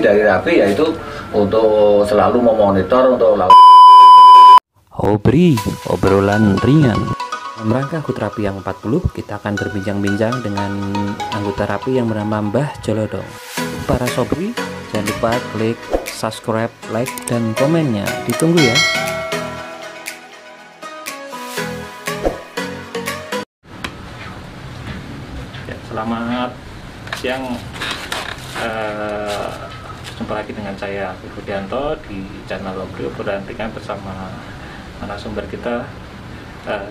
dari Rapi yaitu untuk selalu memonitor untuk Obri, obrolan ringan. Dalam rangka HUT Rapi yang 40, kita akan berbincang-bincang dengan anggota Rapi yang bernama Mbah Jolodong. Para sobri, jangan lupa klik subscribe, like, dan komennya. Ditunggu ya. Selamat siang. Jumpa lagi dengan saya Rudianto di channel Obri Obrolan Ringan bersama narasumber kita,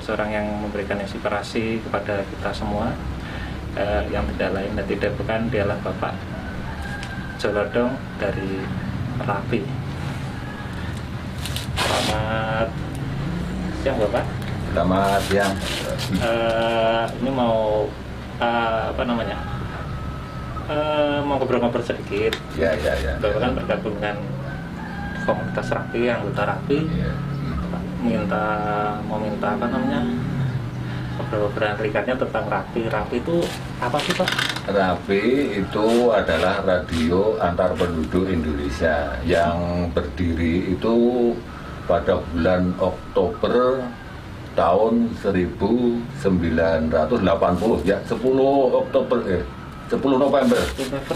seorang yang memberikan inspirasi kepada kita semua, yang tidak lain dan tidak bukan dialah Bapak Jolodong dari Rapi. Selamat siang Bapak. Selamat siang. Ini mau mau ngobrol-ngobrol sedikit. Ya. Bapak kan bergabung dengan komunitas Rapi, anggota Rapi. Ya. Mau minta obrolan ringkasnya tentang Rapi. Rapi itu apa sih Pak? Rapi itu adalah radio antar penduduk Indonesia yang berdiri itu pada bulan Oktober tahun 1980 ya, 10 November.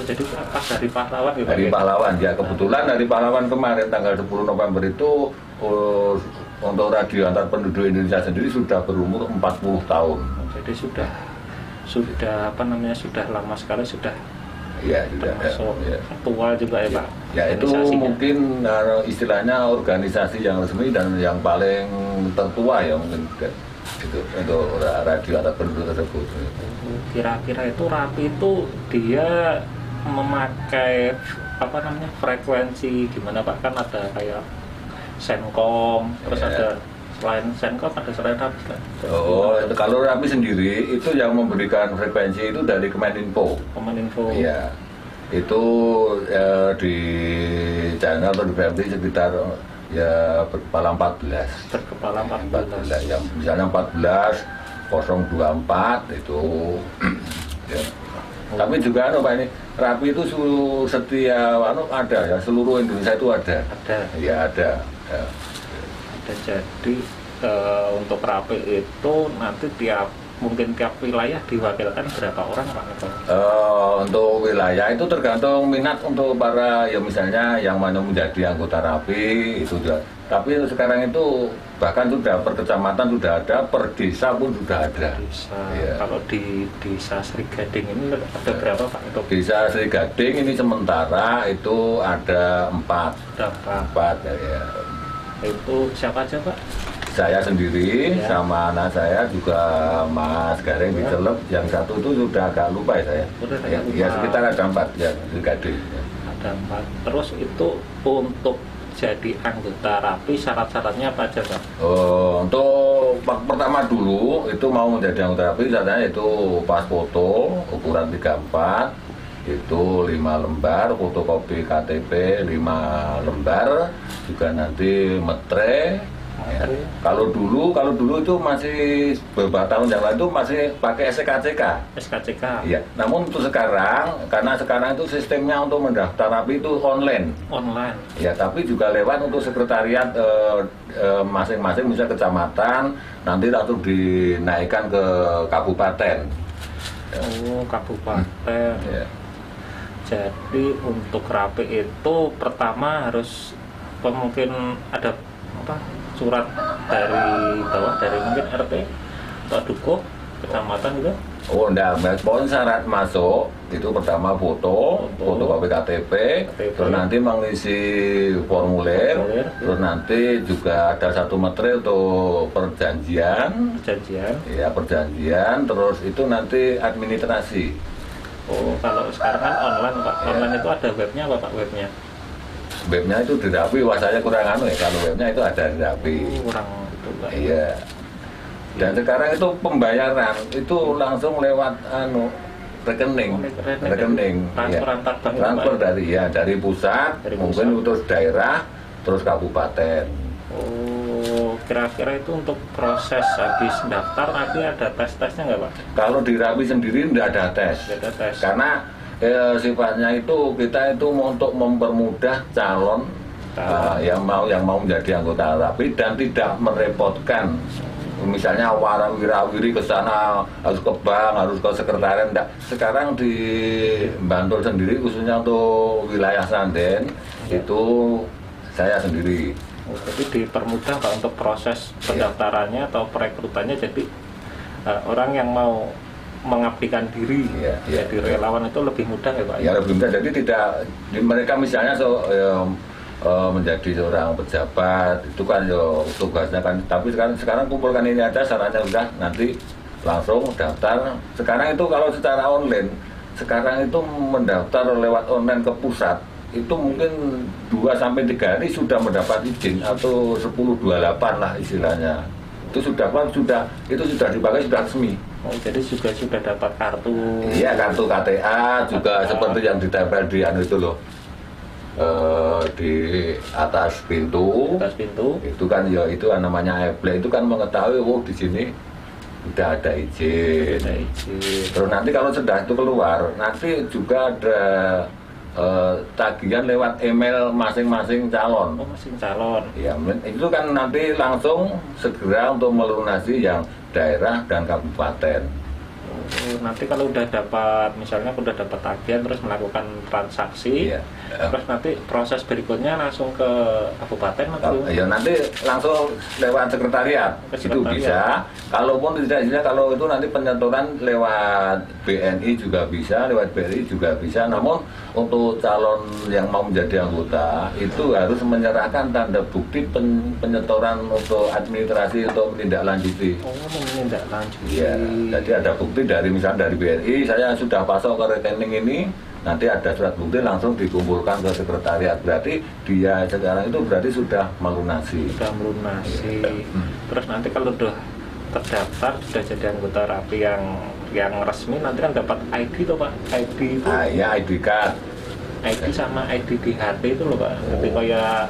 Jadi pas dari pahlawan gitu. Hari pahlawan ya, kebetulan hari pahlawan kemarin tanggal 10 November itu untuk radio antar penduduk Indonesia sendiri sudah berumur 40 tahun. Jadi sudah lama sekali, sudah termasuk tua juga ya Pak. Ya itu mungkin istilahnya organisasi yang resmi dan yang paling tertua ya mungkin itu untuk radio antar penduduk tersebut. Kira-kira itu Rapi itu dia memakai frekuensi gimana Pak? Kan ada kayak Senkom, terus ada selain Senkom ada selain Rapi. Kalau Rapi sendiri itu yang memberikan frekuensi itu dari Kemeninfo. Iya. Itu di channel atau di BMT sekitar ya berkepala 14. Yang misalnya 14.024 itu ya. Tapi juga Pak, ini Rapi itu setiap ada ya, seluruh Indonesia itu ada. Ya ada. Ya. Jadi untuk Rapi itu nanti mungkin tiap wilayah diwakilkan berapa orang Pak? Untuk wilayah itu tergantung minat untuk para ya misalnya yang mana menjadi anggota Rapi itu juga. Tapi sekarang itu bahkan sudah per kecamatan sudah ada, per desa pun sudah ada. Ya. Kalau di desa Sri Gading ini ada berapa Pak? Desa Sri Gading ini sementara itu ada 4 ya. Itu siapa aja Pak? Saya sendiri ya. Sama anak saya juga Mas Gareng di Celep. Yang satu itu sudah agak lupa ya saya. Ya sekitar ada 4 ya Sri Gading. Ada 4. Terus itu untuk jadi anggota Rapi syarat-syaratnya apa aja Pak? Untuk pertama dulu itu mau menjadi anggota Rapi syaratnya itu pas foto ukuran 34 itu 5 lembar, fotokopi KTP 5 lembar, juga nanti metre. Ya. Kalau dulu itu masih beberapa tahun yang lalu itu masih pakai SKCK. Ya. Namun untuk sekarang, karena sekarang itu sistemnya untuk mendaftar Rapi itu online. Ya, tapi juga lewat untuk sekretariat masing-masing, misalnya kecamatan, nanti langsung dinaikkan ke kabupaten. Kabupaten. Ya. Jadi untuk Rapi itu pertama harus mungkin ada surat dari bawah, dari mungkin RT atau Dukuh, kecamatan juga? Enggak, pokoknya syarat masuk itu pertama fotokopi KTP, terus nanti mengisi formulir, terus nanti juga ada 1 metre untuk perjanjian, terus itu nanti administrasi. Kalau sekarang kan online Pak, online itu ada webnya apa Pak webnya? Webnya itu di Rapi, saya kurang ya, kalau webnya itu ada di Rapi. Kurang itu Pak. Iya. Dan sekarang itu pembayaran itu langsung lewat rekening. Transfer dari pusat, mungkin untuk daerah, terus kabupaten. Kira-kira itu untuk proses habis daftar nanti ada tes-tesnya nggak Pak? Kalau di Rapi sendiri nggak ada tes. Karena sifatnya itu kita itu untuk mempermudah calon yang mau menjadi anggota rapi dan tidak merepotkan. Misalnya warawiri ke sana harus ke bank, harus ke sekretariat. Enggak. Sekarang di Bantul sendiri khususnya untuk wilayah Sanden itu saya sendiri. Jadi dipermudah Pak untuk proses pendaftarannya atau perekrutannya, jadi orang yang mau mengabdikan diri jadi relawan itu lebih mudah ya Pak? Ya lebih mudah, jadi tidak mereka misalnya menjadi seorang pejabat itu kan tugasnya kan, tapi sekarang kumpulkan ini aja syaratnya udah, nanti langsung daftar. Sekarang itu kalau secara online, sekarang itu mendaftar lewat online ke pusat itu mungkin 2-3 hari sudah mendapat izin atau 10-28 lah istilahnya. Itu sudah dipakai, sudah resmi. Oh, jadi juga sudah dapat kartu. Iya, kartu KTA juga seperti yang ditempel di itu loh. Di atas pintu. Atas pintu. Itu kan ya itu namanya eble, itu kan mengetahui di sini udah ada izin. Terus nanti kalau sudah itu keluar, nanti juga ada tagihan lewat email masing-masing calon. Oh, masing calon. Ya, itu kan nanti langsung segera untuk melunasi yang daerah dan kabupaten. Nanti kalau udah dapat, misalnya udah dapat tagihan terus melakukan transaksi, terus nanti proses berikutnya langsung ke kabupaten atau? Ya nanti langsung lewat sekretariat. Itu bisa. Kalaupun tidak bisa, kalau itu nanti penyetoran lewat BNI juga bisa, lewat BRI juga bisa. Namun untuk calon yang mau menjadi anggota itu harus menyerahkan tanda bukti penyetoran untuk administrasi untuk menindaklanjuti. Oh, menindaklanjuti. Ya, jadi ada bukti dari misalnya dari BRI, saya sudah pasok ke rekening ini, nanti ada surat bukti langsung dikumpulkan ke sekretariat. Berarti dia sekarang itu berarti sudah melunasi. Sudah melunasi. Terus nanti kalau udah terdaftar, sudah jadi anggota rapi yang resmi, nanti kan dapat ID tuh Pak. ID itu. Ya ID card. ID sama ID di HP itu loh Pak. Jadi kayak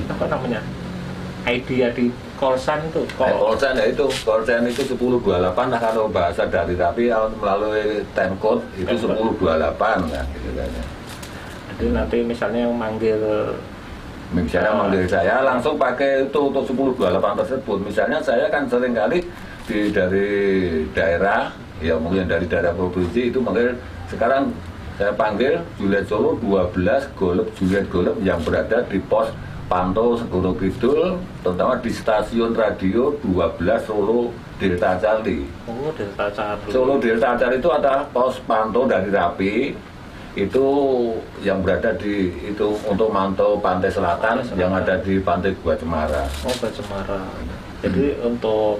apa namanya? ID ya di Kolsan itu. Kolsan ya itu, Kolsan itu 1028 lah kalau bahasa dari rapi melalui time code itu 1028 kan gitu kan. Jadi nanti misalnya yang manggil manggil saya langsung pakai itu untuk 1028 tersebut. Misalnya saya kan sering kali dari daerah, ya mungkin dari daerah provinsi itu manggil, sekarang saya panggil Juliet Solo 12 Juliet Golep yang berada di pos pantau Segoro Kidul, terutama di stasiun radio 12 Solo Delta Cali. Oh, Delta Cali. Solo Delta Cali itu ada pos pantau dari Rapi, itu yang berada di itu untuk mantau pantai selatan yang ada di pantai Gua Cemara. Oh, Gua Cemara. Jadi untuk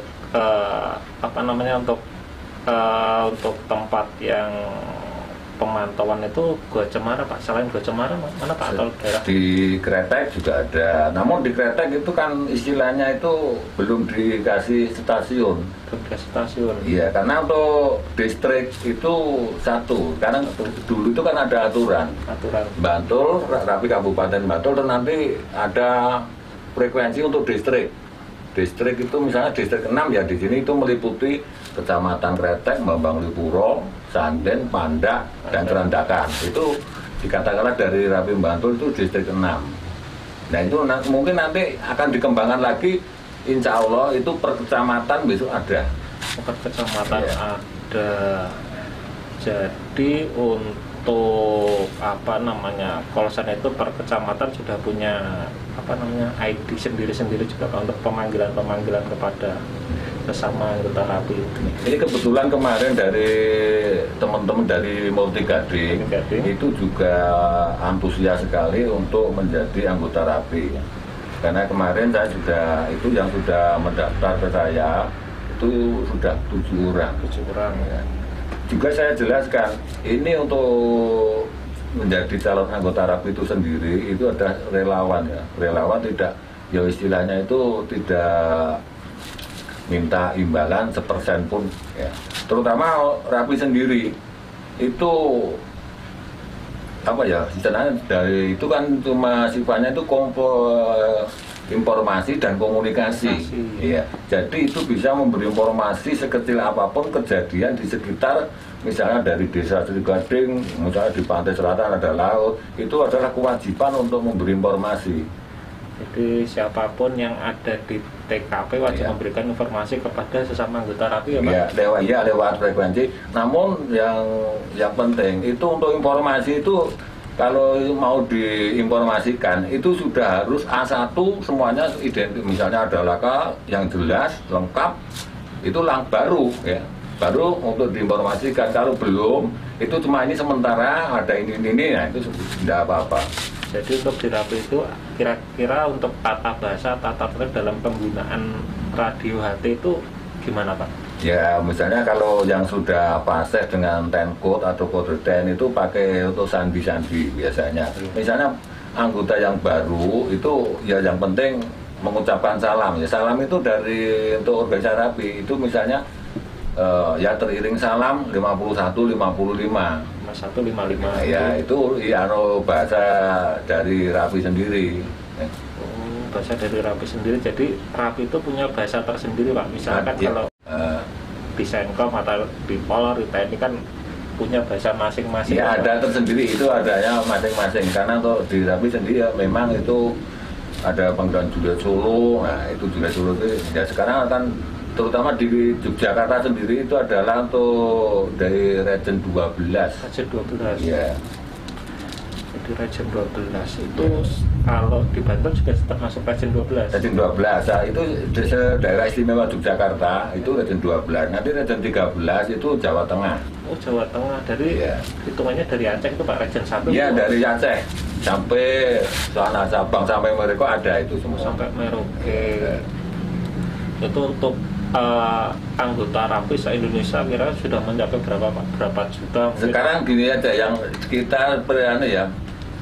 apa namanya untuk tempat yang pemantauan itu Gua Cemara Pak. Selain Gua Cemara mana Pak atau daerah? Di Kretek juga ada. Namun di Kretek itu kan istilahnya itu belum dikasih stasiun. Belum dikasih stasiun. Iya, karena untuk distrik itu satu. Karena dulu itu kan ada aturan. Bantul, Rapi Kabupaten Bantul, dan nanti ada frekuensi untuk distrik. Distrik itu misalnya distrik 6 ya, di sini itu meliputi Kecamatan Kretek, Bambang Lipuro, Sanden, Pandak, dan Kerendakan. Itu dikatakanlah dari Rapi Bantul itu distrik 6. Nah itu mungkin nanti akan dikembangkan lagi, insya Allah itu per kecamatan besok ada. Per kecamatan ada. Jadi untuk apa namanya Kolsan itu per kecamatan sudah punya apa namanya ID sendiri-sendiri juga Pak, untuk pemanggilan kepada sesama anggota rapi. Ini kebetulan kemarin dari teman-teman dari Multi Gading itu juga antusias sekali untuk menjadi anggota rapi. Karena kemarin saya sudah mendaftar ke saya itu sudah 7 orang. Ya. Juga saya jelaskan ini untuk menjadi calon anggota rapi itu sendiri itu ada relawan ya. Relawan tidak ya istilahnya itu tidak minta imbalan 1% pun ya. Terutama rapi sendiri itu apa ya istilahnya dari itu kan cuma sifatnya itu informasi dan komunikasi. Iya. Jadi itu bisa memberi informasi sekecil apapun kejadian di sekitar, misalnya dari desa Srigading, misalnya di pantai selatan ada laut, itu adalah kewajiban untuk memberi informasi. Jadi siapapun yang ada di TKP wajib memberikan informasi kepada sesama anggota RAPI ya Pak? Lewat frekuensi. Namun yang penting itu untuk informasi itu, kalau mau diinformasikan itu sudah harus A1 semuanya identik, misalnya ada laka yang jelas, lengkap, itu baru ya, baru untuk diinformasikan. Kalau belum, itu cuma ini sementara, ada ini, nah itu tidak apa-apa. Jadi untuk di RAPI itu kira-kira untuk tata bahasa, tata tertib dalam penggunaan radio HT itu gimana Pak? Ya, misalnya kalau yang sudah fase dengan 10 code atau kode 10 itu pakai untuk sandi-sandi biasanya. Misalnya anggota yang baru itu ya yang penting mengucapkan salam. Ya, salam itu dari untuk organisasi RAPI itu misalnya ya teriring salam 51 55. 5155. Ya, itu ya bahasa dari RAPI sendiri. Bahasa dari RAPI sendiri. Jadi RAPI itu punya bahasa tersendiri Pak. Misalkan kalau di Senkom atau di Polri, TNI kan punya bahasa masing-masing. Ya ada tersendiri, itu adanya masing-masing. Karena untuk di RAPI sendiri ya memang itu ada panggilan Juliet Solo. Nah itu Juliet Solo itu ya sekarang akan terutama di Yogyakarta sendiri itu adalah untuk dari Region 12. Region 12. Ya. Jadi Region 12 itu kalau di Banten juga termasuk Region 12. Region 12, nah, itu daerah istimewa Yogyakarta itu Region 12. Nanti Region 13 itu Jawa Tengah. Oh Jawa Tengah, dari hitungannya dari Aceh itu Pak, Region 1. Iya dari Aceh sampai sana Sabang sampai Merauke ada itu semua. Sampai Merauke. Itu untuk anggota RAPI se-Indonesia kira sudah mencapai berapa Pak? Berapa juta? Sekarang gini aja, yang kita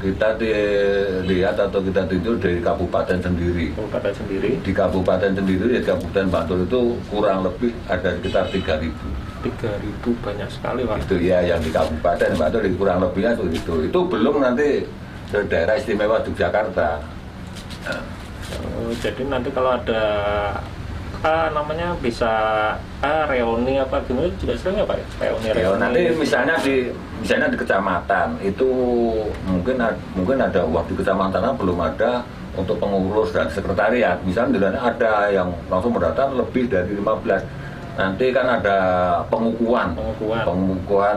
kita dilihat atau kita tinjau dari kabupaten sendiri. Kabupaten sendiri? Di kabupaten sendiri, di Kabupaten Bantul itu kurang lebih ada sekitar 3.000. 3.000 banyak sekali Pak. Itu ya yang di Kabupaten Bantul kurang lebihnya itu. Itu belum nanti ke daerah istimewa Yogyakarta. Jadi nanti kalau ada namanya bisa reuni apa gimana juga sering ya Pak? Reuni. Nanti misalnya di kecamatan itu mungkin ada waktu di kecamatan belum ada untuk pengurus dan sekretariat. Misalnya ada yang langsung mendaftar lebih dari 15. Nanti kan ada pengukuhan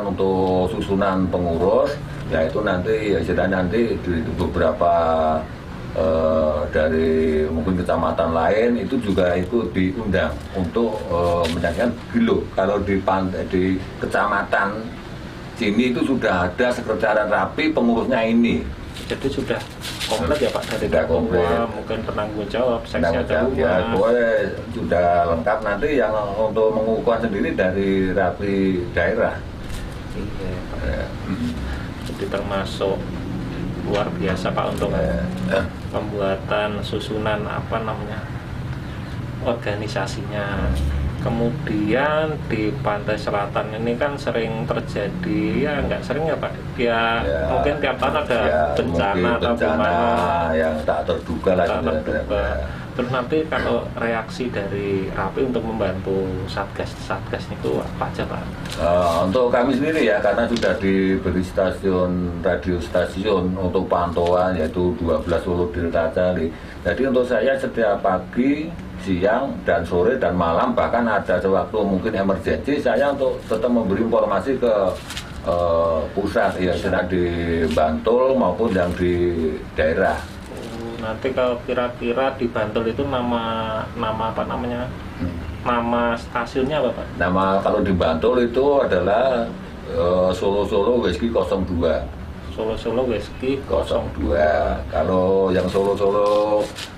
untuk susunan pengurus. Ya itu nanti ya istilahnya nanti di beberapa dari mungkin kecamatan lain itu juga ikut diundang untuk menyaksikan gilo. Kalau di kecamatan sini itu sudah ada sekretariat RAPI pengurusnya ini. Jadi sudah komplit ya Pak, dari komplit. Mungkin penanggung jawab, seksi ya, boleh sudah lengkap. Nanti yang untuk mengukuhkan sendiri dari RAPI daerah. Iya Pak. Jadi termasuk luar biasa Pak untuk pembuatan susunan organisasinya. Kemudian di pantai selatan ini kan sering terjadi, ya nggak sering ya Pak, mungkin tiap tahun ada bencana atau gimana yang tak terduga lah. Terus nanti kalau reaksi dari RAPI untuk membantu satgas itu apa aja Pak? Untuk kami sendiri ya, karena sudah diberi radio stasiun untuk pantauan yaitu 12 Solo Delta Cali. Jadi untuk saya setiap pagi, siang, dan sore, dan malam, bahkan ada sewaktu mungkin emergensi, saya untuk tetap memberi informasi ke pusat ya, sedang di Bantul maupun yang di daerah. Nanti kalau kira-kira di Bantul itu nama apa namanya? Nama stasiunnya apa Pak? Nama kalau di Bantul itu adalah Solo Whisky 02. Solo Whisky 02. Kalau yang Solo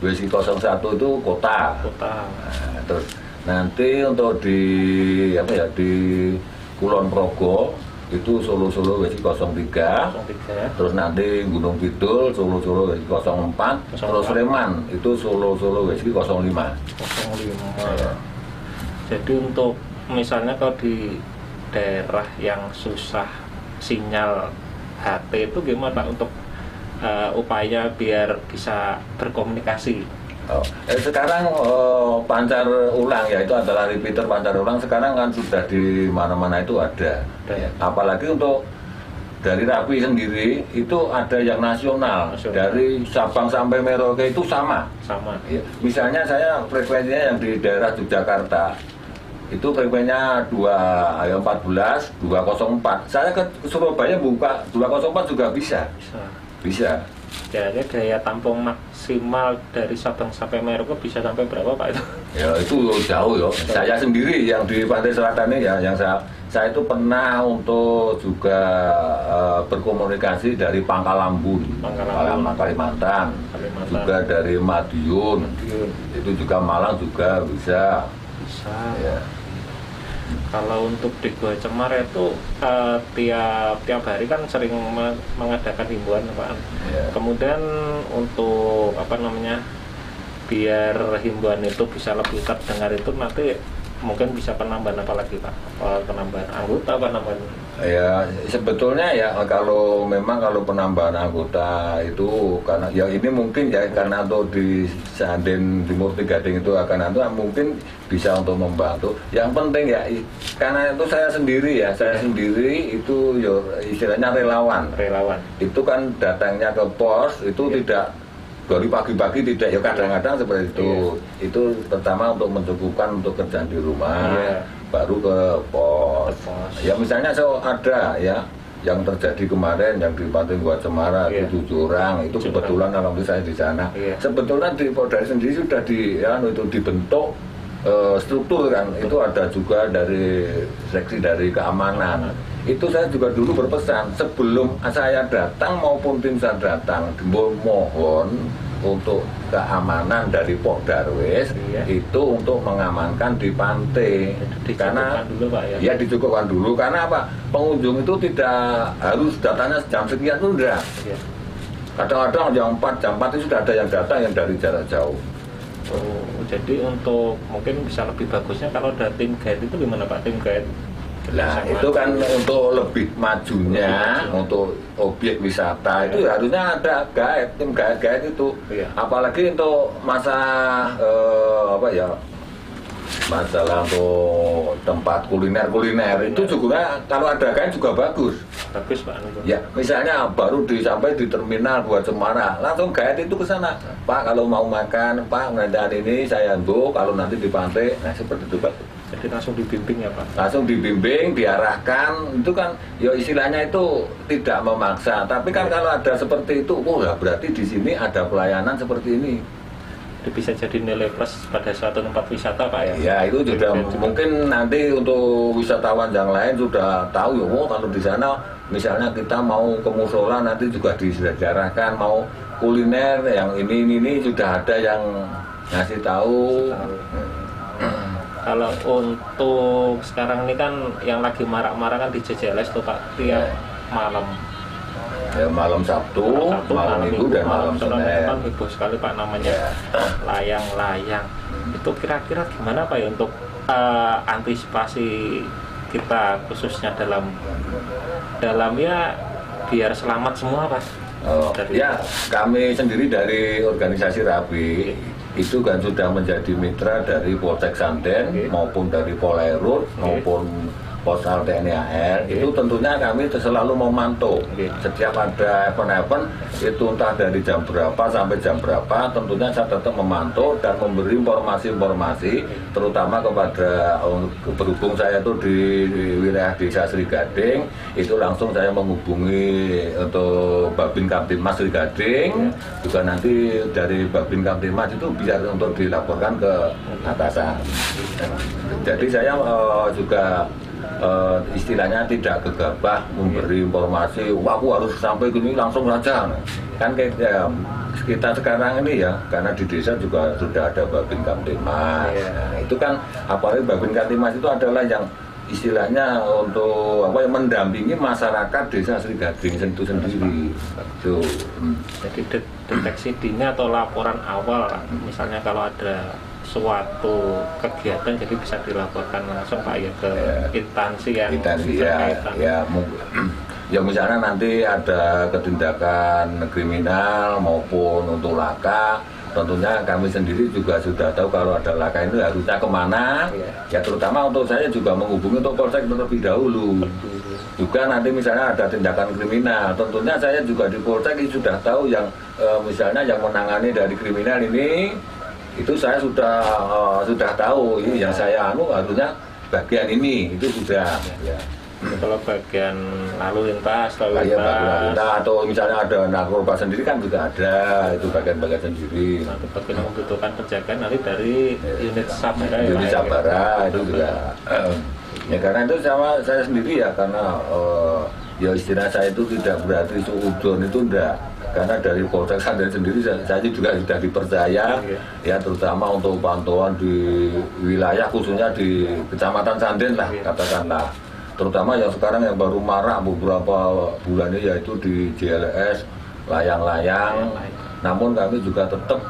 Whisky 01 itu kota. Nah, terus nanti untuk di Kulon Progo itu Solo Whisky 03. Terus nanti Gunung Kidul Solo Whisky 04. Terus Sleman itu Solo Whisky 05. Ya. Jadi untuk misalnya kalau di daerah yang susah sinyal HT itu gimana Pak untuk upaya biar bisa berkomunikasi? Sekarang pancar ulang ya itu adalah repeater pancar ulang sekarang kan sudah di mana-mana itu ada. Ya. Apalagi untuk dari Rapi sendiri itu ada yang nasional. Dari Sabang sampai Merauke itu sama. Ya. Misalnya saya frekuensinya yang di daerah Yogyakarta itu frekuensinya 14 204. Saya ke Surabaya buka 204 juga bisa. Jadi daya tampung maksimal dari Sabang sampai Merauke bisa sampai berapa Pak itu? Ya itu jauh ya. Saya sendiri yang di Pantai Selatan ini ya, yang saya itu pernah untuk juga berkomunikasi dari Pangkalambun, Kalimantan, juga dari Madiun, itu juga Malang juga bisa. Ya. Kalau untuk di Gua Cemara itu tiap hari kan sering mengadakan himbauan Pak. Yeah. Kemudian untuk biar himbauan itu bisa lebih terdengar itu nanti mungkin bisa penambahan apa lagi Pak? Penambahan anggota, penambahan? Ya sebetulnya ya kalau penambahan anggota itu karena ya ini mungkin ya karena untuk di Sanden Timur Gading itu akan mungkin bisa untuk membantu. Yang penting ya karena itu saya sendiri itu ya istilahnya relawan. Itu kan datangnya ke pos itu tidak dari pagi-pagi tidak ya kadang-kadang seperti itu. Itu pertama untuk mencukupkan untuk kerjaan di rumah. Baru ke pos. Ya misalnya ada ya yang terjadi kemarin yang di Pantai Gua Cemara itu 7 orang itu kebetulan alhamdulillah saya di sana. Sebetulnya di Polda sendiri sudah itu dibentuk struktur kan itu ada juga dari seksi dari keamanan. Itu saya juga dulu berpesan sebelum saya datang maupun tim saya datang mohon untuk keamanan dari Poldarwes itu untuk mengamankan di pantai karena dulu, Pak, ya dicukupkan dulu karena apa pengunjung itu tidak harus datanya jam sekian itu enggak. Kadang-kadang jam 4 itu sudah ada yang datang yang dari jarak jauh. Jadi untuk mungkin bisa lebih bagusnya kalau ada tim guide itu gimana Pak, tim guide? Nah itu kan untuk lebih majunya untuk objek wisata itu harusnya ada guide, tim guide itu. Apalagi untuk masalah untuk tempat kuliner itu juga kalau ada guide juga bagus Pak. Ya misalnya baru sampai di terminal Gua Cemara langsung guide itu ke sana Pak kalau mau makan Pak nanti ini saya book kalau nanti di pantai seperti itu Pak. Jadi langsung dibimbing ya Pak? Langsung dibimbing, diarahkan, itu kan ya istilahnya itu tidak memaksa. Tapi kan kalau ada seperti itu, berarti di sini ada pelayanan seperti ini. Itu bisa jadi nilai plus pada suatu tempat wisata Pak ya? Ya itu sudah mungkin nanti untuk wisatawan yang lain sudah tahu ya, kalau di sana misalnya kita mau ke musola nanti juga disejarahkan, mau kuliner yang ini sudah ada yang ngasih tahu. Kalau untuk sekarang ini kan yang lagi marak-marak kan di JJLS tuh Pak tiap malam. Ya malam Sabtu, malam Minggu dan malam Senin. Kan heboh sekali Pak namanya layang-layang. Itu kira-kira gimana Pak ya untuk antisipasi kita khususnya dalam ya biar selamat semua Pak. Ya kami sendiri dari organisasi Rapi itu kan sudah menjadi mitra dari Polsek Santen maupun dari Polairut maupun Posal TNI AL. Itu tentunya kami selalu memantau setiap ada event-event itu entah dari jam berapa sampai jam berapa tentunya saya tetap memantau dan memberi informasi-informasi terutama kepada berhubung saya itu di wilayah Desa Sri Gading itu langsung saya menghubungi untuk Babin Kamtibmas Sri Gading juga nanti dari Babin Kamtibmas itu bisa untuk dilaporkan ke atasan. Jadi saya juga istilahnya tidak gegabah memberi informasi aku harus sampai gini langsung saja kan kayak kita sekarang ini ya karena di desa juga sudah ada Babin Kamtibmas. Itu kan apalagi Babin Kamtibmas itu adalah yang istilahnya untuk mendampingi masyarakat Desa Sri Gading itu sendiri. Jadi deteksi dini atau laporan awal misalnya kalau ada suatu kegiatan jadi bisa dilaporkan langsung Pak ya ke instansi yang ya misalnya nanti ada ketindakan kriminal maupun untuk laka tentunya kami sendiri juga sudah tahu kalau ada laka itu harusnya kemana. Ya terutama untuk saya juga menghubungi untuk polsek terlebih dahulu. Juga nanti misalnya ada tindakan kriminal, tentunya saya juga di polsek sudah tahu yang misalnya yang menangani dari kriminal ini, itu saya sudah tahu ini yang saya harusnya bagian ini itu sudah. Ya. Kalau bagian lalu lintas atau misalnya ada narkoba sendiri kan juga ada, itu bagian-bagian sendiri. Nanti bagian yang membutuhkan penjagaan nanti dari unit Sabara. Unit Sabara itu juga. Ya karena itu sama saya sendiri ya, karena ya istilah saya itu tidak berarti suudon itu enggak. Karena dari Polsek Sandan sendiri saya juga sudah dipercaya, ya terutama untuk pantauan di wilayah khususnya di Kecamatan Sanden lah katakanlah. Terutama yang sekarang yang baru marak beberapa bulan ini yaitu di JLS, layang-layang. Namun kami juga tetap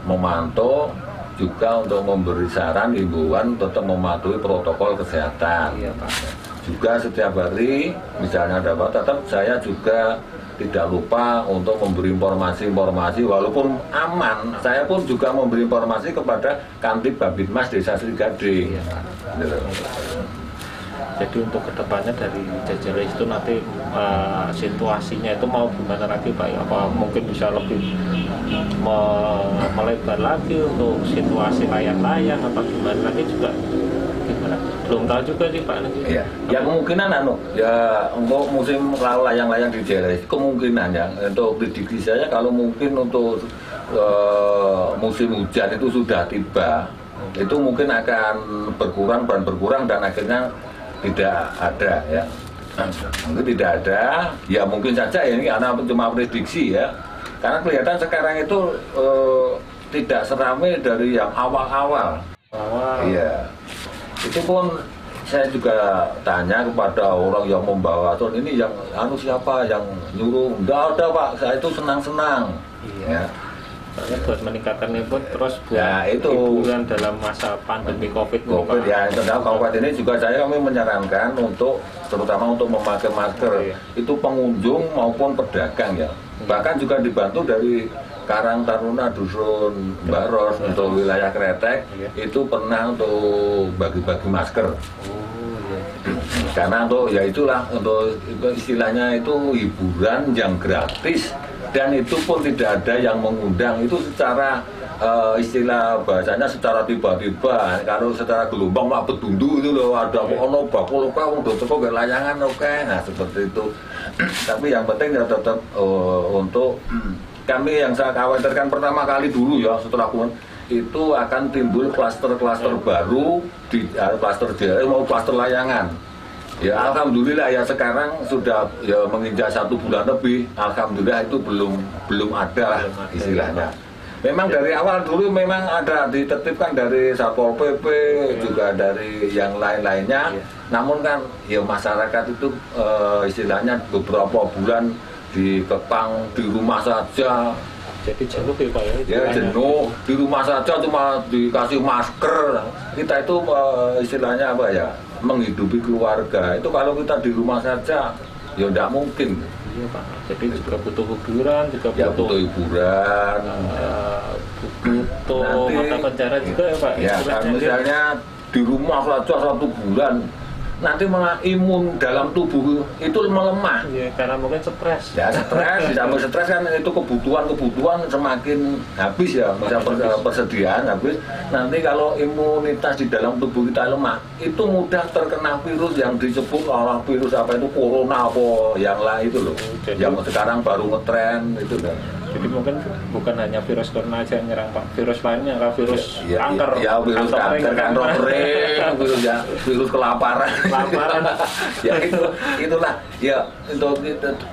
memantau juga untuk memberi saran, himbauan tetap mematuhi protokol kesehatan. Juga setiap hari misalnya ada apa, tetap saya juga tidak lupa untuk memberi informasi walaupun aman, saya pun juga memberi informasi kepada Kantip Babinmas Desa Srigading. Jadi untuk kedepannya dari jajaran itu nanti situasinya itu mau gimana lagi Pak? Apa mungkin bisa lebih melebar lagi untuk situasi layang-layang apa gimana lagi juga? Gimana? Belum tahu juga sih Pak. Ya, ya kemungkinan ya untuk musim layang-layang di JLS kemungkinan ya untuk prediksi saya kalau mungkin untuk musim hujan itu sudah tiba, itu mungkin akan berkurang dan akhirnya tidak ada ya, mungkin tidak ada ya, mungkin saja ya, ini karena cuma prediksi ya, karena kelihatan sekarang itu tidak seramai dari yang awal-awal. Iya, itu pun saya juga tanya kepada orang yang membawa ton ini, yang siapa yang nyuruh, enggak ada Pak, saya itu senang-senang. Ya. Buat meningkatkan input terus buat ya, itu hiburan dalam masa pandemi COVID ya, tentang kabupaten ini juga kami menyarankan untuk terutama untuk memakai masker itu pengunjung maupun pedagang ya, bahkan juga dibantu dari Karang Taruna Dusun Baros untuk wilayah Kretek itu pernah untuk bagi-bagi masker. Karena untuk ya itulah untuk istilahnya itu hiburan yang gratis. Dan itu pun tidak ada yang mengundang, itu secara istilah bahasanya secara tiba-tiba. Kalau secara gelombang mak betundu itu loh, ada ono bakul kau udah teko layangan oke. Nah seperti itu. Tapi yang penting ya tetap untuk kami yang saya khawatirkan pertama kali dulu ya setelah itu akan timbul klaster-klaster baru di klaster JLS mau klaster layangan. Ya alhamdulillah ya sekarang sudah ya menginjak 1 bulan lebih, alhamdulillah itu belum ada istilahnya. Memang dari awal dulu memang ada ditertibkan dari Satpol PP juga dari yang lain-lainnya. Namun kan ya masyarakat itu istilahnya beberapa bulan dikepang di rumah saja. Jadi jenuh ya Pak ya? Ya jenuh, di rumah saja cuma dikasih masker. Kita itu istilahnya apa ya, menghidupi keluarga. Itu kalau kita di rumah saja ya tidak mungkin. Iya Pak, jadi juga butuh hiburan, juga ya, butuh hiburan, butuh mata pencarian juga ya Pak. Ya kan misalnya di rumah saja 1 bulan, nanti malah imun dalam tubuh itu melemah. Ya, karena mungkin stres. Ya stres, ditambah stres kan itu kebutuhan semakin habis ya, misalnya persediaan habis. Nanti kalau imunitas di dalam tubuh kita lemah, itu mudah terkena virus yang disebut virus apa itu corona apa yang lain itu loh. Jadi, yang sekarang baru ngetren itu kan. Jadi mungkin bukan hanya virus corona aja yang nyerang Pak, virus lainnya kan virus kanker. Ya virus kanker, virus kelaparan. Ya itulah ya untuk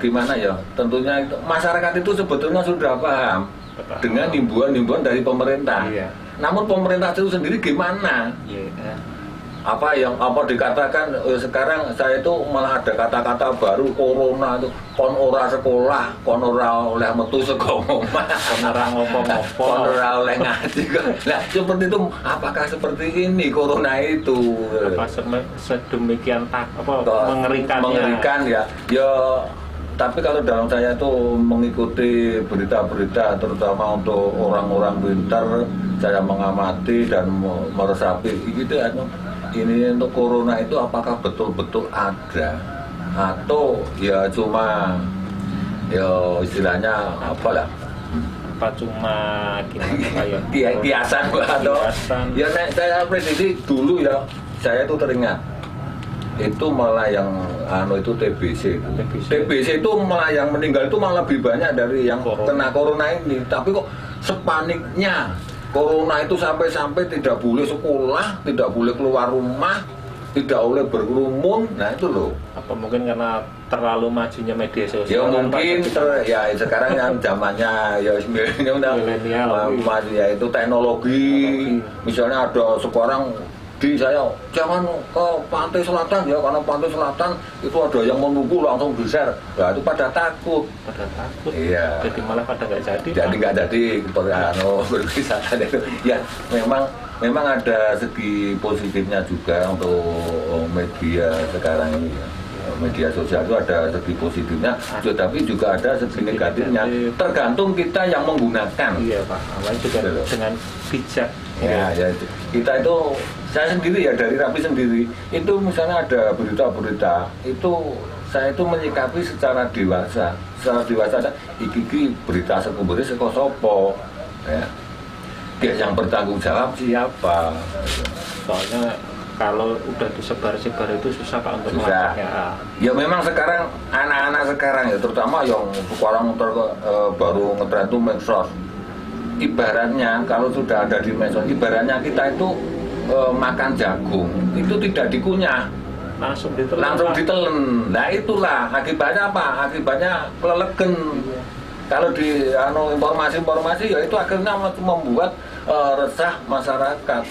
gimana ya, tentunya itu masyarakat itu sebetulnya sudah paham dengan himbauan dari pemerintah. Namun pemerintah itu sendiri gimana? Apa dikatakan sekarang saya itu malah ada kata-kata baru corona itu kon ora sekolah, kon ora oleh metu saka omah, kon ora ngopo-ngopo, kon ora oleh ngaji. Nah, seperti itu apakah seperti ini corona itu? Apa sedemikian mengerikan ya. Ya Tapi kalau dalam saya tuh mengikuti berita-berita, terutama untuk orang-orang pintar, saya mengamati dan meresapi gitu. Ini untuk corona itu apakah betul-betul ada atau ya cuma ya istilahnya apalah? Apa cuma gimana ya? Kiasan atau ya saya prediksi dulu ya, saya itu teringat itu malah yang itu TBC. TBC itu malah yang meninggal itu malah lebih banyak dari yang kena corona ini. Tapi kok sepaniknya corona itu sampai tidak boleh sekolah, tidak boleh keluar rumah, tidak boleh berkerumun. Nah itu loh. Apa mungkin karena terlalu majunya media sosial? Ya mungkin ya sekarang yang zamannya ya milenial, ya itu teknologi. Misalnya ada sekarang di saya jangan ke pantai selatan ya, karena pantai selatan itu ada yang menunggu langsung di-share. Nah itu pada takut. Iya. Jadi malah pada nggak jadi. Jadi nggak jadi berwisata itu. Ya memang ada segi positifnya juga untuk media sekarang ini ya. Media sosial itu ada segi positifnya, tetapi juga ada segi negatifnya. Tergantung kita yang menggunakan. Iya Pak, awalnya juga dengan bijak. Ya kita itu, saya sendiri ya dari Rapi sendiri itu misalnya ada berita-berita itu saya itu menyikapi secara dewasa iki berita sekumpulan sekosopo ya. Yang bertanggung jawab siapa? Soalnya kalau udah disebar-sebar itu susah Pak untuk melacaknya. Ya memang sekarang anak-anak sekarang ya, terutama yang sekarang baru ngetren itu medsos. Ibaratnya kalau sudah ada di medsos, ibaratnya kita itu makan jagung itu tidak dikunyah, langsung ditelen. Nah itulah akibatnya apa? Akibatnya kelelegen. Kalau di informasi ya itu akhirnya membuat resah masyarakat.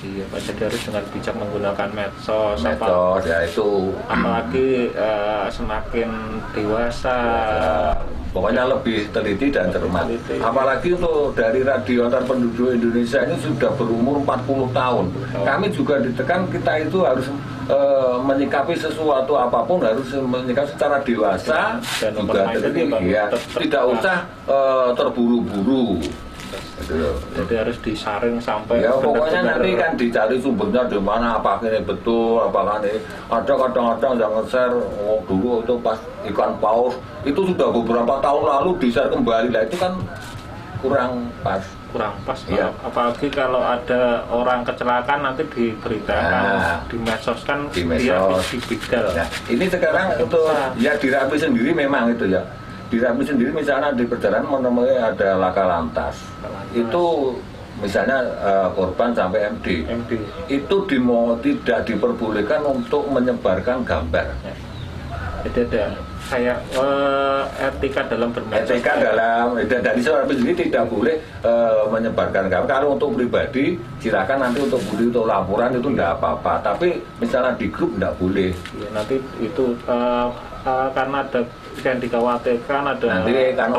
Iya Pak, jadi harus dengan bijak menggunakan medsos ya itu. Apalagi semakin dewasa, pokoknya lebih teliti dan cermat. Apalagi untuk dari radio antar penduduk Indonesia ini sudah berumur 40 tahun. Kami juga ditekan kita itu harus menyikapi sesuatu apapun harus menyikapi secara dewasa dan juga tidak usah terburu-buru. Jadi harus disaring sampai ya pokoknya nanti kan dicari sumbernya di mana, apakah ini betul, apakah ini ada kadang-kadang yang nge-share dulu itu pas ikan paus itu sudah beberapa tahun lalu di-share kembali lah, itu kan kurang pas ya. Apalagi kalau ada orang kecelakaan nanti diberitakan di medsos kan dia dibegal. Nah, ini sekarang untuk ya di Rapi sendiri memang itu ya. Di Rapi sendiri misalnya di perjalanan menemui ada laka lantas. Itu misalnya korban sampai MD. Itu tidak diperbolehkan untuk menyebarkan gambar. Jadi ada kayak etika dalam bermedsos. Etika dalam dari Rapi sendiri tidak boleh menyebarkan gambar. Kalau untuk pribadi silakan nanti untuk budi atau laporan itu tidak apa-apa. Tapi misalnya di grup tidak boleh. Ya, nanti itu karena ada yang dikhawatirkan ada nanti kan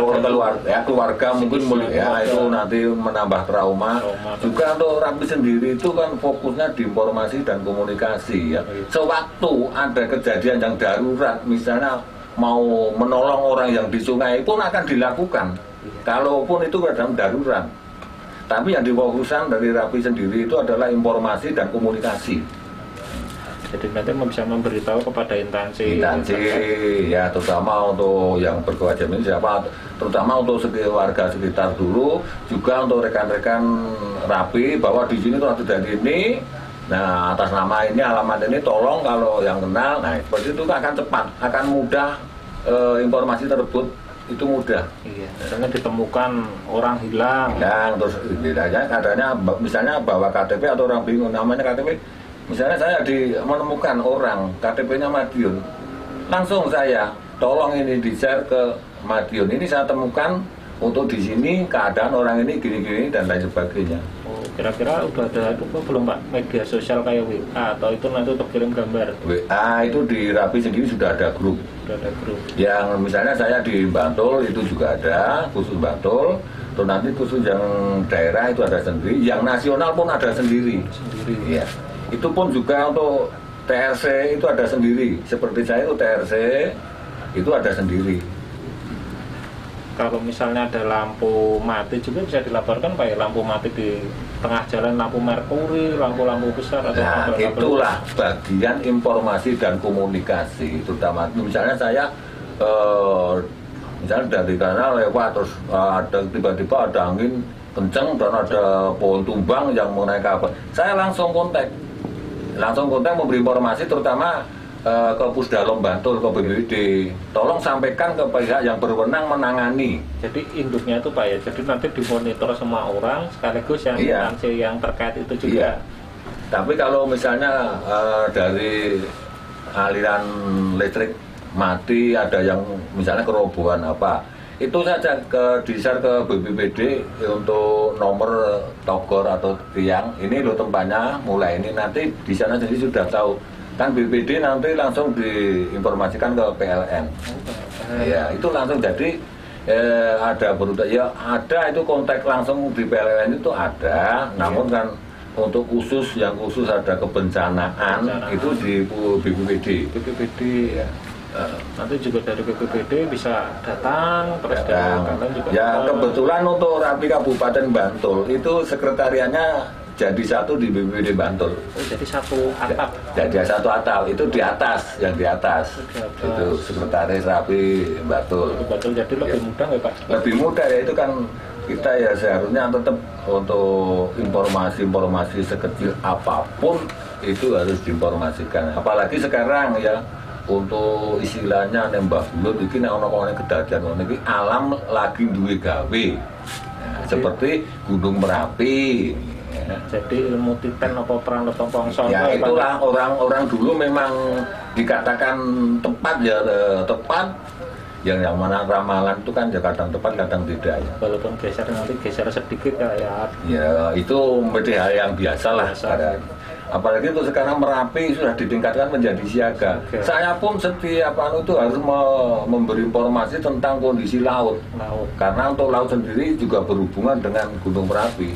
keluarga mungkin ya itu nanti menambah trauma. Juga untuk Rapi sendiri itu kan fokusnya di informasi dan komunikasi ya. Sewaktu ada kejadian yang darurat misalnya mau menolong orang yang di sungai pun akan dilakukan kalaupun itu dalam darurat. Tapi yang difokuskan dari Rapi sendiri itu adalah informasi dan komunikasi. Jadi nanti bisa memberitahu kepada instansi ya, terutama untuk yang berkewajiban siapa, terutama untuk warga sekitar dulu, juga untuk rekan-rekan Rapi bahwa di sini tuh terjadi ini. Nah atas nama ini, alamat ini, tolong kalau yang kenal. Nah seperti itu akan cepat, akan mudah, informasi tersebut itu mudah. Iya. Misalnya ditemukan orang hilang. Terus adanya misalnya bawa KTP atau orang bingung namanya KTP. Misalnya saya menemukan orang KTP-nya Madiun, langsung saya tolong ini di-share ke Madiun. Ini saya temukan untuk di sini keadaan orang ini gini-gini dan lain sebagainya. Oh, kira-kira udah ada itu belum Pak media sosial kayak WA atau itu nanti untuk kirim gambar? WA itu di Rapi sendiri sudah ada grup. Yang misalnya saya di Bantul itu juga ada khusus Bantul. Terus nanti khusus yang daerah itu ada sendiri, yang nasional pun ada sendiri. Iya. Itu pun juga untuk TRC itu ada sendiri. Seperti saya itu TRC, itu ada sendiri. Kalau misalnya ada lampu mati juga bisa dilaporkan Pak ya, lampu mati di tengah jalan, lampu merkuri, lampu-lampu besar atau Nah, itulah bagian informasi dan komunikasi, terutama misalnya saya misalnya dari kanal lewat terus ada tiba-tiba ada angin kencang dan ada pohon tumbang yang mengenai kabel, saya langsung kontak memberi informasi terutama ke Pusdalom Bantul, ke BPBD, tolong sampaikan ke pihak yang berwenang menangani. Jadi induknya itu Pak ya, jadi nanti dimonitor semua orang sekaligus yang instansi yang terkait itu juga. Iya. Tapi kalau misalnya dari aliran listrik mati, ada yang misalnya kerobohan apa, itu saja di-share ke BPBD untuk nomor togor atau tiang, ini loh tempatnya, mulai ini nanti di sana sendiri sudah tahu. Kan BPD nanti langsung diinformasikan ke PLN. Ya, itu langsung jadi ada berita ya, ada itu kontak langsung di PLN itu ada, namun kan untuk khusus ada kebencanaan itu di BPBD. Ya. Nanti juga dari BPBD bisa datang terus datang juga. Ya, kebetulan untuk Rapi Kabupaten Bantul itu sekretariatnya jadi satu di BPBD Bantul. Oh, jadi satu atap. Jadi satu atap itu di atas, yang di atas. Itu sekretaris Rapi Bantul. Betul, jadi lebih mudah ya Pak? Lebih mudah ya, itu kan kita ya seharusnya tetap untuk informasi sekecil apapun itu harus diinformasikan. Apalagi sekarang ya, untuk istilahnya nembah bulut iki nek ana kedadian ngono iki alam lagi duwe gawe. Nah, seperti Gunung Merapi. Jadi ilmu titen apa perang atau pongsong ya itulah orang dulu memang dikatakan tepat ya, tepat yang mana ramalan itu kan ya kadang tepat kadang tidak ya, walaupun nanti geser sedikit ya itu menjadi hal yang biasa lah. Apalagi untuk sekarang Merapi sudah ditingkatkan menjadi siaga. Saya pun setiap itu harus memberi informasi tentang kondisi laut. Karena untuk laut sendiri juga berhubungan dengan Gunung Merapi.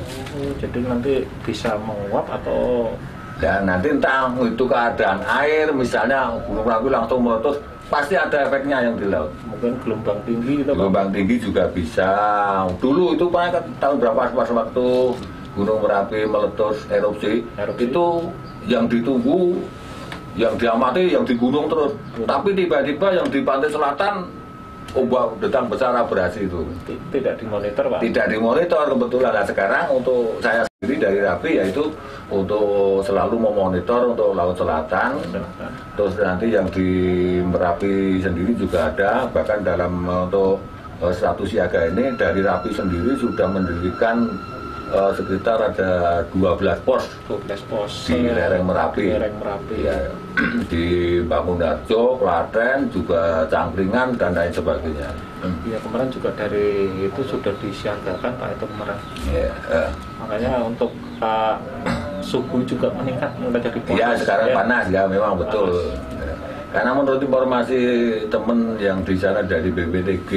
Jadi nanti bisa menguap atau dan nanti entah itu keadaan air, misalnya Gunung Merapi langsung meletus, pasti ada efeknya yang di laut. Mungkin gelombang tinggi itu. Gelombang tinggi juga bisa. Dulu itu tahun berapa waktu Gunung Merapi meletus erupsi, itu yang ditunggu, yang diamati, yang di gunung terus. Tapi tiba-tiba yang di pantai selatan, ombak datang besar abrasi itu. Tidak dimonitor Pak? Tidak dimonitor kebetulan. Nah sekarang untuk saya sendiri dari Rapi yaitu untuk selalu memonitor untuk Laut Selatan. Terus nanti yang di Merapi sendiri juga ada, bahkan dalam untuk status siaga ini dari Rapi sendiri sudah mendirikan sekitar ada 12 pos di lereng Merapi, ya, di Bangunarjo, Klaten, juga Cangkringan dan lain sebagainya. Ya kemarin juga dari itu sudah disiagakan Pak itu kemarin. Makanya untuk suhu juga meningkat menjadi panas. Ya sekarang panas ya memang betul. Karena menurut informasi teman yang di sana dari BPTG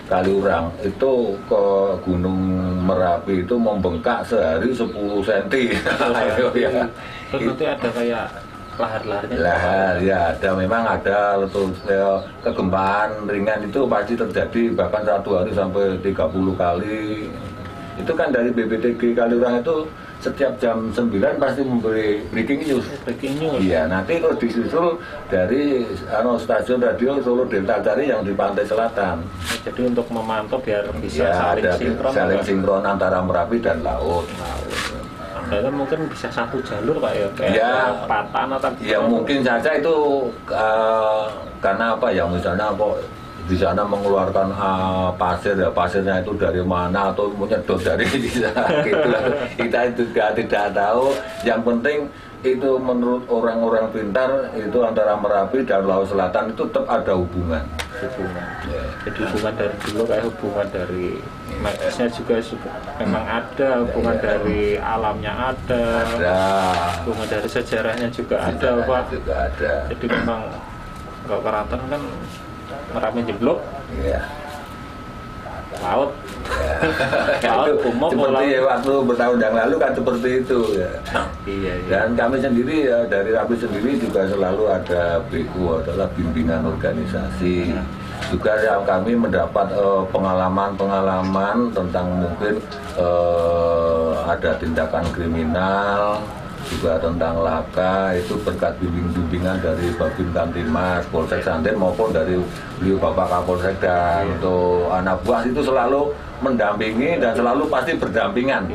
Kaliurang itu ke Gunung Merapi itu membengkak sehari 10 cm. Terus nanti ada kayak lahar-laharnya. Lahar ya ada, memang ada letus kegempaan ringan itu pasti terjadi bahkan satu hari sampai 30 kali. Itu kan dari BPTG Kaliurang itu setiap jam 9 pasti memberi breaking news. Iya, nanti kalau disusul dari stasiun radio Solo Delta Cari yang di pantai selatan. Jadi untuk memantau biar bisa saling sinkron antara Merapi dan laut. Dan mungkin bisa satu jalur Pak ya, kayak patan atau ya mungkin saja itu karena apa ya, misalnya kok di sana mengeluarkan pasir ya, pasirnya itu dari mana atau menyedot dari kita itu tidak tahu. Yang penting itu menurut orang-orang pintar itu antara Merapi dan Laut Selatan itu tetap ada hubungan. Ya. Jadi hubungan dari dulu kayak hubungan dari medisnya juga memang ada, hubungan dari alamnya ada, hubungan dari sejarahnya juga ada Pak. Jadi memang kalau keraton kan Merapi jeblok, laut Itu seperti waktu bertahun yang lalu kan seperti itu ya. Iya. Dan kami sendiri ya, dari Rapi sendiri juga selalu ada BU, adalah bimbingan organisasi. Juga yang kami mendapat pengalaman-pengalaman tentang mungkin ada tindakan kriminal, juga tentang laka, itu berkat bimbingan dari Babin Kamtimas, Polsek Santen maupun dari beliau Bapak Kapolsek, dan untuk anak buah itu selalu mendampingi dan selalu pasti berdampingan.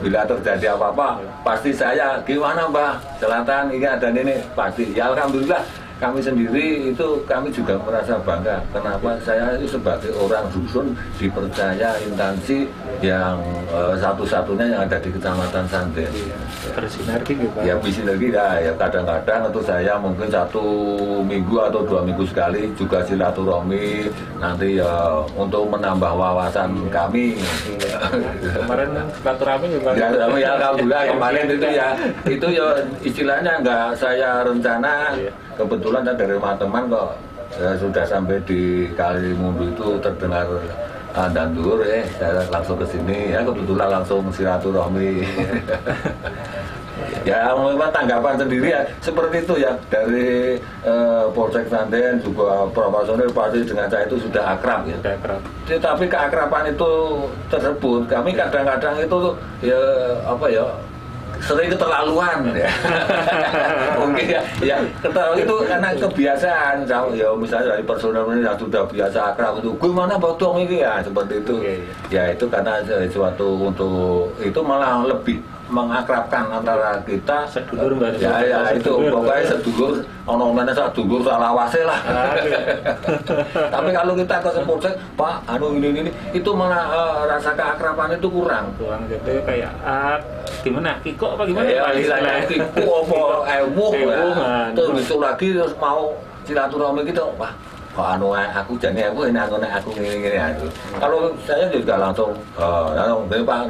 Bila terjadi apa-apa, pasti saya, gimana Mbak, Selatan ini ada ini, pasti. Ya alhamdulillah kami sendiri itu kami juga merasa bangga. Kenapa? Saya itu sebagai orang dusun dipercaya instansi yang satu-satunya yang ada di Kecamatan Santen. Bersinergi gitu. Ya bersinergi ya kadang-kadang itu saya mungkin 1 minggu atau 2 minggu sekali juga silaturahmi nanti ya untuk menambah wawasan kami. Kemarin silaturahmi juga. Ya alhamdulillah kemarin itu ya istilahnya nggak saya rencana. Kebetulan saya dari rumah teman kok sudah sampai di Kalimundu itu terdengar dandur, saya langsung ke sini ya, kebetulan langsung silaturahmi. Ya memang tanggapan sendiri ya seperti itu ya, dari Polsek Santen juga personil pasti dengan saya itu sudah akrab ya. Tapi keakraban itu tersebut kami kadang-kadang itu ya apa ya, sering keterlaluan ya. Mungkin ya keterlaluan itu karena kebiasaan ya, misalnya dari personel yang sudah biasa akrab itu gimana botong ini ya seperti itu. Ya itu karena suatu untuk itu malah lebih mengakrabkan antara kita sedulur ya itu pokoknya sedulur ono mana sedulur salah wase lah. Tapi kalau kita ke Polsek Pak ini itu malah rasa keakraban itu kurang gitu kayak gimana kiko apa gimana ya istilahnya kiko apa emuh terus besok lagi terus mau silaturahmi gitu wah aku jadi aku ini aku gini kalau saya juga langsung Pak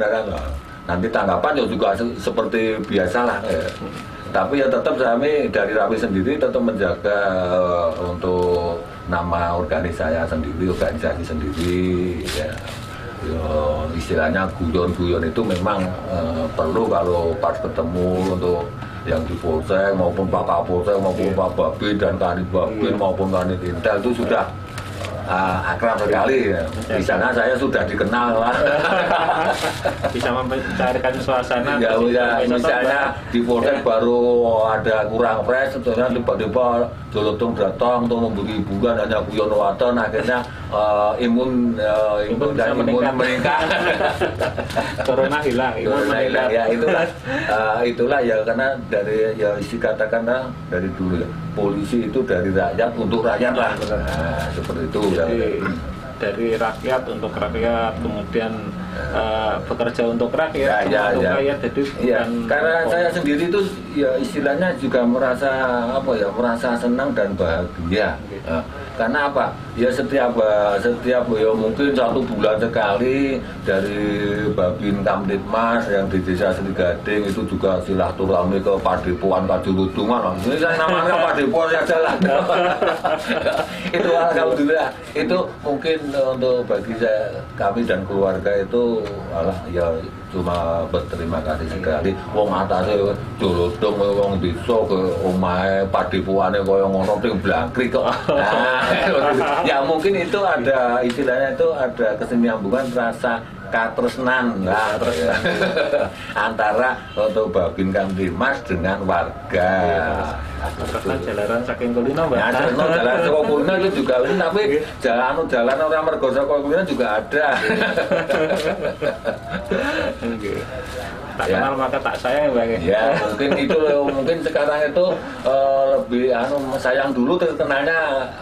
nanti tanggapan juga seperti biasalah tapi ya tetap kami dari Rapi sendiri tetap menjaga untuk nama organisasi sendiri ya. Istilahnya guyon-guyon itu memang perlu kalau pas ketemu untuk yang di Polsek maupun Pak Kapolsek maupun Pak Babin dan Kanit Babin maupun Kanit Intel itu sudah akrab sekali ya. Di sana saya sudah dikenal lah. Bisa mencarikan suasana ya, misalnya di Polsek baru ada kurang fresh, terus tiba-tiba Jolotong datang untuk memberi hiburan hanya guyon waton, akhirnya imun meningkat. Corona hilang, ya itulah ya, karena dari ya katakanlah dari dulu ya, polisi itu dari rakyat untuk rakyat lah. Seperti itu ya. Dari rakyat untuk rakyat, kemudian bekerja untuk rakyat, untuk rakyat. Jadi karena saya sendiri itu ya istilahnya juga merasa merasa senang dan bahagia. Karena apa? Ya setiap ya mungkin 1 bulan sekali dari Babin Kamtibmas yang di Desa Srigading itu juga silaturahmi ke Padepokan Kajuludungan. Ini saya namanya Padepokan ya jalan. Itu alhamdulillah. Itu mungkin untuk bagi kami dan keluarga itu ya cuma berterima kasih sekali. Wong atase Jolodong wong desa ke omahe Padepokane kaya ngono ting blangkrik kok. Ya mungkin itu ada istilahnya itu ada kesinambungan rasa katresnan lah antara untuk Babin Kamtibmas dengan warga. Jalanan saking kulino Mbak. Ya, jalan saka kulino itu juga tapi jalan orang mergo saka kulino juga ada. Tak kenal maka tak sayang Mbak. Ya mungkin itu mungkin sekarang itu lebih sayang dulu terkenalnya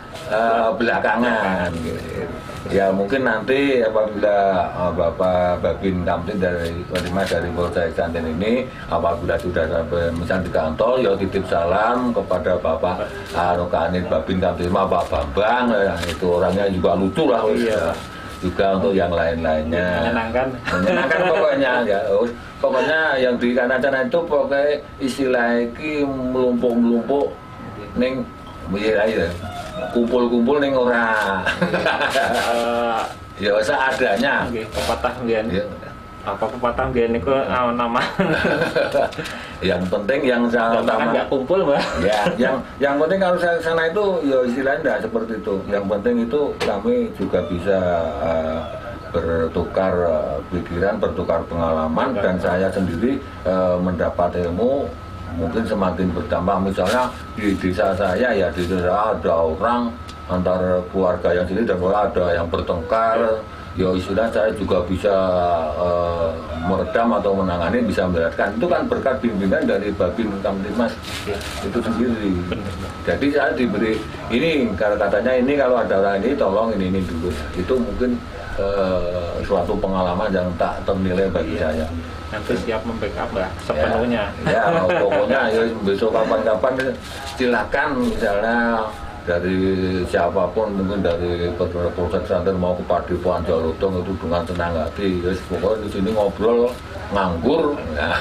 belakangan gitu. Ya mungkin nanti apabila Bapak Babin Kamtibmas dari Polsek Santen ini apabila sudah sampai misal di kantor ya titip salam kepada Bapak Kanit Babin Kamtibmas Pak Bambang itu orangnya juga lucu lah. Juga untuk yang lain-lainnya menyenangkan pokoknya ya. Pokoknya yang di Kanacana itu pokoknya istilah iki melumpuk ning kumpul-kumpul ning ora. Ya seadanya. Nggih, pepatah mbiyen. Ya. Apa pepatah mbiyen niku nama. Yang penting yang Kan sama nggak kumpul, Mbak. ya, yang penting kalau saya ke sana itu ya istilahnya enggak seperti itu. Yang penting itu kami juga bisa bertukar pikiran, bertukar pengalaman, dan saya sendiri mendapat ilmu mungkin semakin bertambah. Misalnya di desa saya ya, di desa ada orang antara keluarga yang sini dan keluarga ada yang bertengkar, ya istilah saya juga bisa meredam atau menangani, bisa membereskan. Itu kan berkat bimbingan dari Babin Kamtibmas itu sendiri. Jadi saya diberi ini, katanya ini kalau ada orang ini tolong ini dulu. Itu mungkin suatu pengalaman yang tak ternilai bagi saya. Nanti siap membackup, Mbak, sepenuhnya. Ya, pokoknya ya besok kapan-kapan silakan, misalnya dari siapapun, mungkin dari Polsek Santen mau ke Padepokan Jaludong, itu dengan senang hati. Terus pokoknya di sini ngobrol nganggur, ya.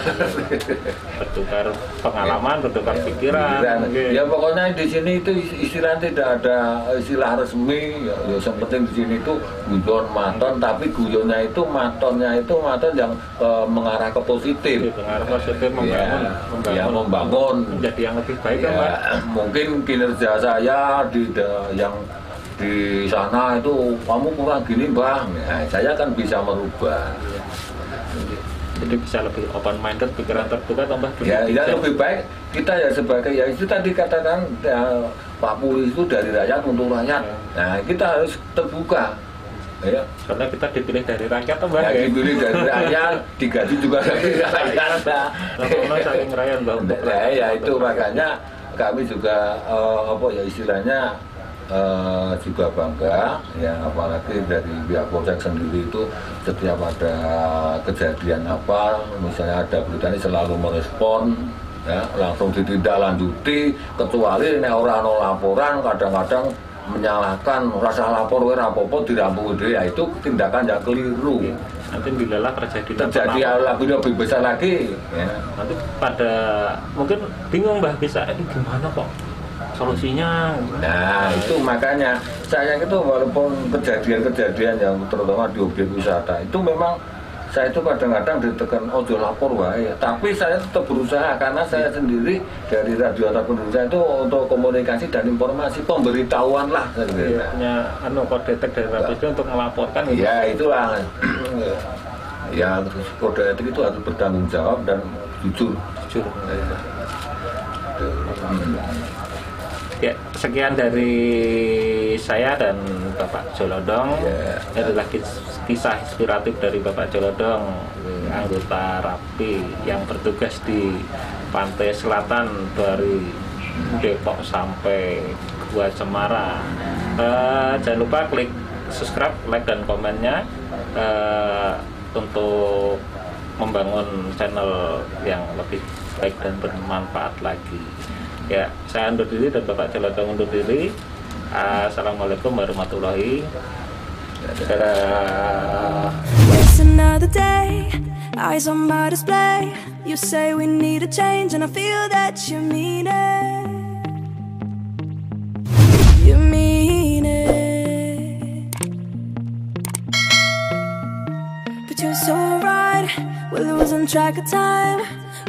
Bertukar pengalaman, bertukar pikiran. Ya pokoknya di sini itu istilah tidak ada istilah resmi. Ya yang penting di sini itu guyon maton, tapi guyonnya itu matonnya itu maton yang mengarah ke positif. Mengarah positif, membangun, ya, membangun menjadi yang lebih baik, ya, kan, Mbak? Mungkin kinerja saya yang di sana itu kamu kurang gini, Bang. Ya, saya kan bisa merubah. Jadi bisa lebih open minded, pikiran terbuka, tambah ya lebih baik kita ya sebagai, ya itu tadi katakan ya, Pak Puri itu dari rakyat untuk rakyat. Nah kita harus terbuka. Ya. Karena kita dipilih dari rakyat, Mbak. Ya, dipilih dari rakyat, digaji juga dari rakyat. Nah, saling ngerayain, Mbak. Ya itu makanya kami juga apa ya istilahnya juga bangga, ya apalagi dari pihak Polsek sendiri itu setiap ada kejadian apa, misalnya ada berita ini selalu merespon, ya langsung ditindaklanjuti, kecuali ini orang laporan kadang-kadang menyalahkan rasa lapor rapopo dirampung dia, ya itu tindakan yang keliru. Nanti bila terjadi lebih besar lagi, ya. Nanti pada mungkin bingung, Mbah, bisa ini gimana kok solusinya. Nah itu makanya saya itu walaupun kejadian-kejadian yang terutama di objek wisata itu memang saya itu kadang-kadang ditekan ojo lapor wae, tapi saya tetap berusaha karena saya sendiri dari radio ataupun Indonesia itu untuk komunikasi dan informasi, pemberitahuan lah. Punya kode etik dari radio untuk melaporkan. Ya itulah. Ya kode etik itu harus bertanggung jawab dan jujur. Ya, sekian dari saya dan Bapak Jolodong. Ini adalah kisah inspiratif dari Bapak Jolodong, anggota Rapi yang bertugas di pantai selatan dari Depok sampai Gua Cemara. Jangan lupa klik subscribe, like, dan komennya untuk membangun channel yang lebih baik dan bermanfaat lagi. Ya, saya undur diri dan Bapak Jolodong undur diri. Assalamualaikum warahmatullahi wabarakatuh. It's another day, eyes on my display. You say we need a change and I feel that you mean it. You mean it. But you're so right, we're losing track of time,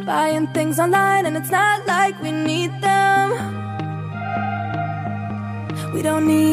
buying things online and it's not like we need them. We don't need